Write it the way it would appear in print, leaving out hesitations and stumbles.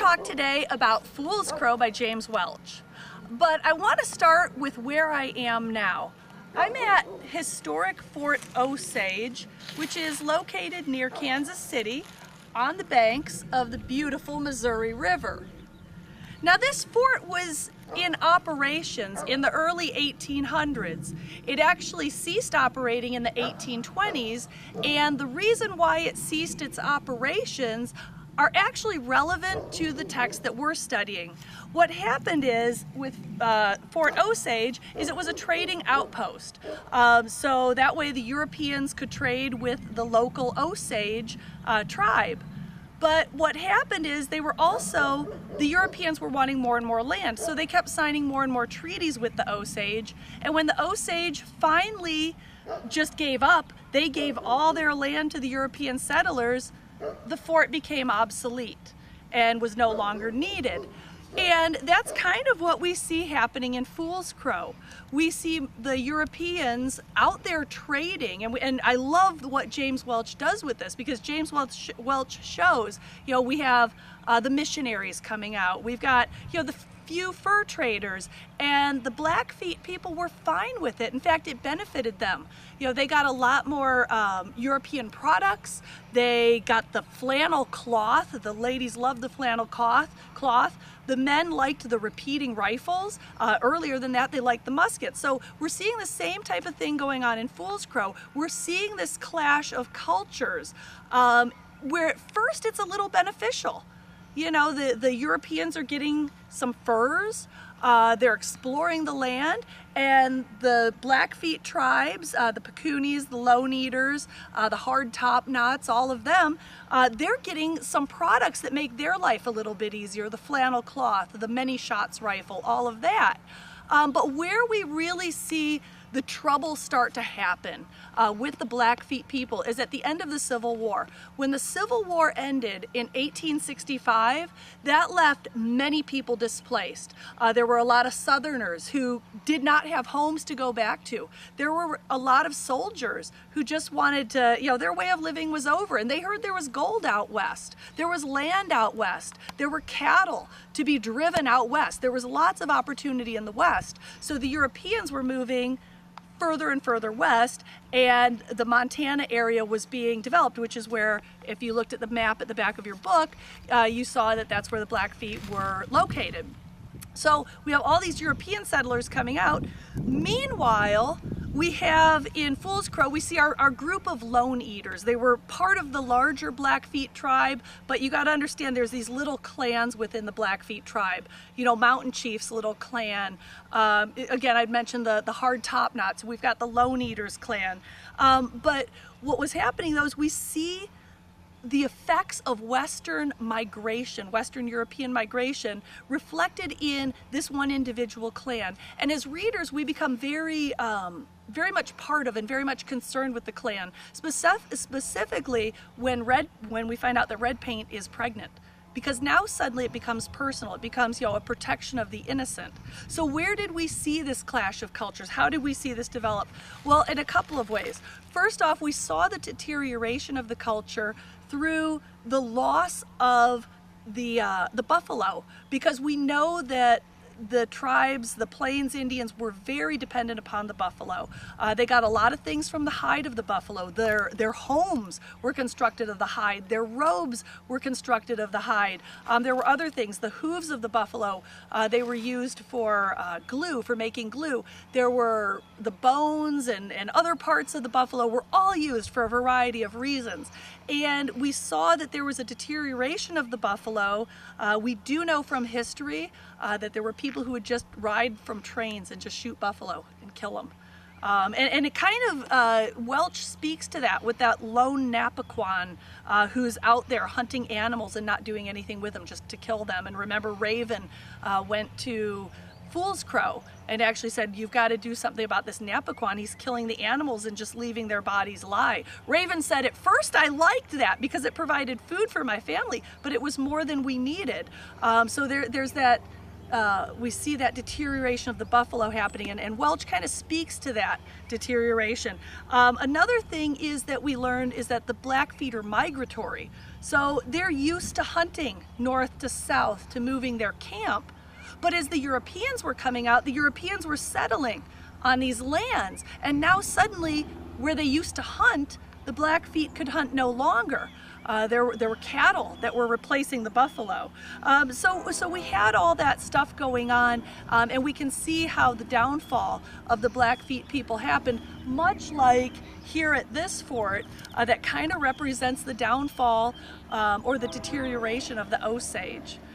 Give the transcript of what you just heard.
talk today about Fool's Crow by James Welch, but I want to start with where I am now. I'm at historic Fort Osage, which is located near Kansas City on the banks of the beautiful Missouri River. Now this fort was in operations in the early 1800s. It actually ceased operating in the 1820s, and the reason why it ceased its operations are actually relevant to the text that we're studying. What happened is with Fort Osage is it was a trading outpost. So that way the Europeans could trade with the local Osage tribe. But what happened is the Europeans were wanting more and more land, so they kept signing more and more treaties with the Osage, and when the Osage finally just gave up, they gave all their land to the European settlers, the fort became obsolete and was no longer needed. And that's kind of what we see happening in Fool's Crow. We see the Europeans out there trading, and I love what James Welch does with this, because James Welch shows, we have the missionaries coming out. We've got, the few fur traders, and the Blackfeet people were fine with it. In fact, it benefited them. They got a lot more European products. They got the flannel cloth. The ladies loved the flannel cloth. The men liked the repeating rifles. Earlier than that, they liked the muskets. So we're seeing the same type of thing going on in Fool's Crow. We're seeing this clash of cultures where at first it's a little beneficial. The Europeans are getting some furs, they're exploring the land, and the Blackfeet tribes, the Pacunis, the Lone Eaters, the Hard Top Knots, all of them, they're getting some products that make their life a little bit easier, the flannel cloth, the many shots rifle, all of that. But where we really see the trouble start to happen with the Blackfeet people is at the end of the Civil War. When the Civil War ended in 1865, that left many people displaced. There were a lot of Southerners who did not have homes to go back to. There were a lot of soldiers who just wanted to, their way of living was over, and they heard there was gold out west. There was land out west. There were cattle to be driven out west. There was lots of opportunity in the west. So the Europeans were moving further and further west, and the Montana area was being developed, which is where, if you looked at the map at the back of your book, you saw that that's where the Blackfeet were located. So we have all these European settlers coming out. Meanwhile, we have in Fool's Crow, we see our group of Lone Eaters. They were part of the larger Blackfeet tribe, but you got to understand there's these little clans within the Blackfeet tribe. Mountain Chief's little clan. Again, I'd mentioned the Hard Top Knots. We've got the Lone Eaters clan. But what was happening though is we see the effects of Western migration, Western European migration, reflected in this one individual clan. And as readers, we become very much part of and very much concerned with the clan, specifically when we find out that Red Paint is pregnant. Because now suddenly it becomes personal. It becomes, a protection of the innocent. So where did we see this clash of cultures? How did we see this develop? Well, in a couple of ways. First off, we saw the deterioration of the culture through the loss of the buffalo, because we know that the tribes, the Plains Indians, were very dependent upon the buffalo. They got a lot of things from the hide of the buffalo. Their homes were constructed of the hide. Their robes were constructed of the hide. There were other things. The hooves of the buffalo, they were used for glue, for making glue. There were the bones and other parts of the buffalo were all used for a variety of reasons. And we saw that there was a deterioration of the buffalo. We do know from history that there were people who would just ride from trains and just shoot buffalo and kill them. And it kind of, Welch speaks to that with that lone Napaquan who's out there hunting animals and not doing anything with them, just to kill them. And remember, Raven went to Fool's Crow and actually said, you've got to do something about this Napaquan. He's killing the animals and just leaving their bodies lie. Raven said, at first I liked that because it provided food for my family, but it was more than we needed. So there's that we see that deterioration of the buffalo happening, and Welch kind of speaks to that deterioration. Another thing is that we learned is that the Blackfeet are migratory. So they're used to hunting north to south, to moving their camp. But as the Europeans were coming out, the Europeans were settling on these lands. And now suddenly, where they used to hunt, the Blackfeet could hunt no longer. There were cattle that were replacing the buffalo. So we had all that stuff going on, and we can see how the downfall of the Blackfeet people happened, much like here at this fort, that kind of represents the downfall or the deterioration of the Osage.